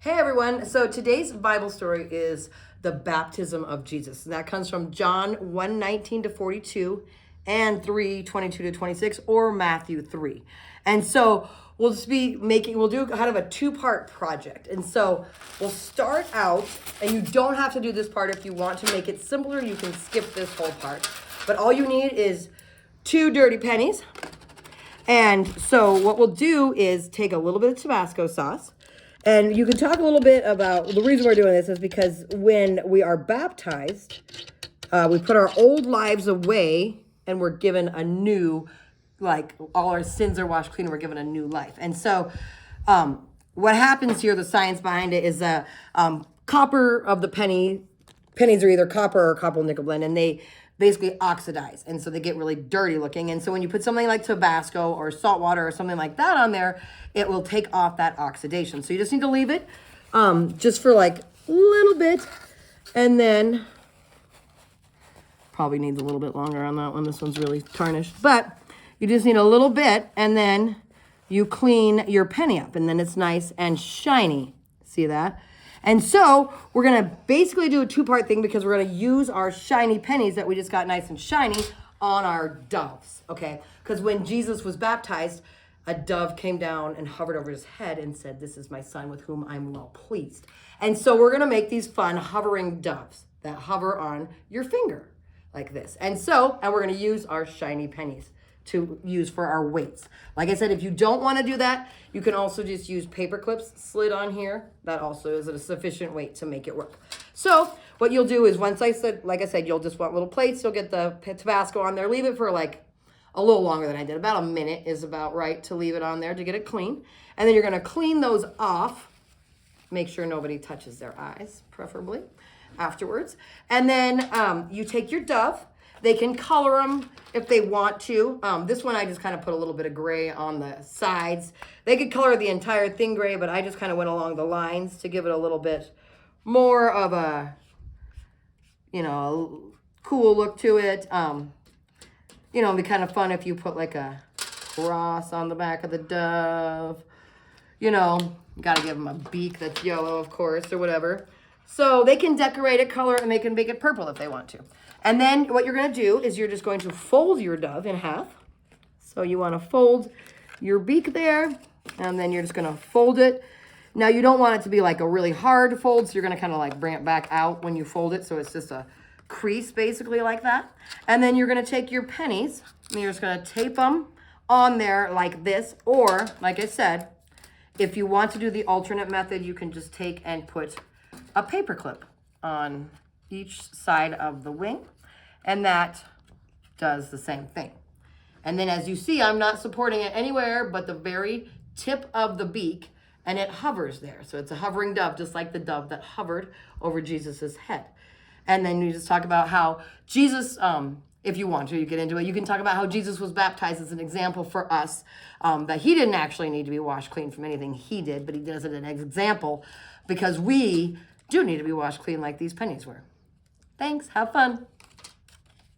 Hey everyone, so today's Bible story is the baptism of Jesus. And that comes from John 1:19 to 42 and 3:22 to 26 or Matthew 3. And so we'll do kind of a two-part project. And so we'll start out, and you don't have to do this part. If you want to make it simpler, you can skip this whole part. But all you need is 2 dirty pennies. And so what we'll do is take a little bit of Tabasco sauce. And you can talk a little bit about, the reason we're doing this is because when we are baptized, we put our old lives away and we're given a new, like all our sins are washed clean and we're given a new life. And so what happens here, the science behind it is that copper of the pennies are either copper or copper nickel blend, and they basically oxidize, and so they get really dirty looking. And so when you put something like Tabasco or salt water or something like that on there, it will take off that oxidation. So you just need to leave it just for like a little bit, and then probably needs a little bit longer on that one. This one's really tarnished, but you just need a little bit, and then you clean your penny up, and then it's nice and shiny. See that? And so we're going to basically do a two-part thing because we're going to use our shiny pennies that we just got nice and shiny on our doves, okay? Because when Jesus was baptized, a dove came down and hovered over his head and said, "This is my son with whom I'm well pleased." And so we're going to make these fun hovering doves that hover on your finger like this. And we're going to use our shiny pennies to use for our weights. Like I said, if you don't want to do that, you can also just use paper clips slid on here. That also is a sufficient weight to make it work. So what you'll do is like I said, you'll just want little plates. You'll get the Tabasco on there. Leave it for like a little longer than I did. About a minute is about right to leave it on there to get it clean. And then you're going to clean those off. Make sure nobody touches their eyes, preferably, afterwards. And then you take your dove. They can color them if they want to. This one I just kind of put a little bit of gray on the sides. They could color the entire thing gray, but I just kind of went along the lines to give it a little bit more of a, cool look to it. It'd be kind of fun if you put like a cross on the back of the dove. You got to give them a beak that's yellow, of course, or whatever. So they can decorate it, color it, and they can make it purple if they want to. And then what you're going to do is you're just going to fold your dove in half. So you want to fold your beak there, and then you're just going to fold it. Now you don't want it to be like a really hard fold, so you're going to kind of like bring it back out when you fold it, so it's just a crease basically like that. And then you're going to take your pennies, and you're just going to tape them on there like this, or like I said, if you want to do the alternate method, you can just take and put a paper clip on each side of the wing, and that does the same thing. And then as you see, I'm not supporting it anywhere but the very tip of the beak, and it hovers there. So it's a hovering dove, just like the dove that hovered over Jesus's head. And then you just talk about how Jesus, if you want to, you get into it. You can talk about how Jesus was baptized as an example for us, that he didn't actually need to be washed clean from anything he did, but he does it as an example because we do need to be washed clean like these pennies were. Thanks. Have fun.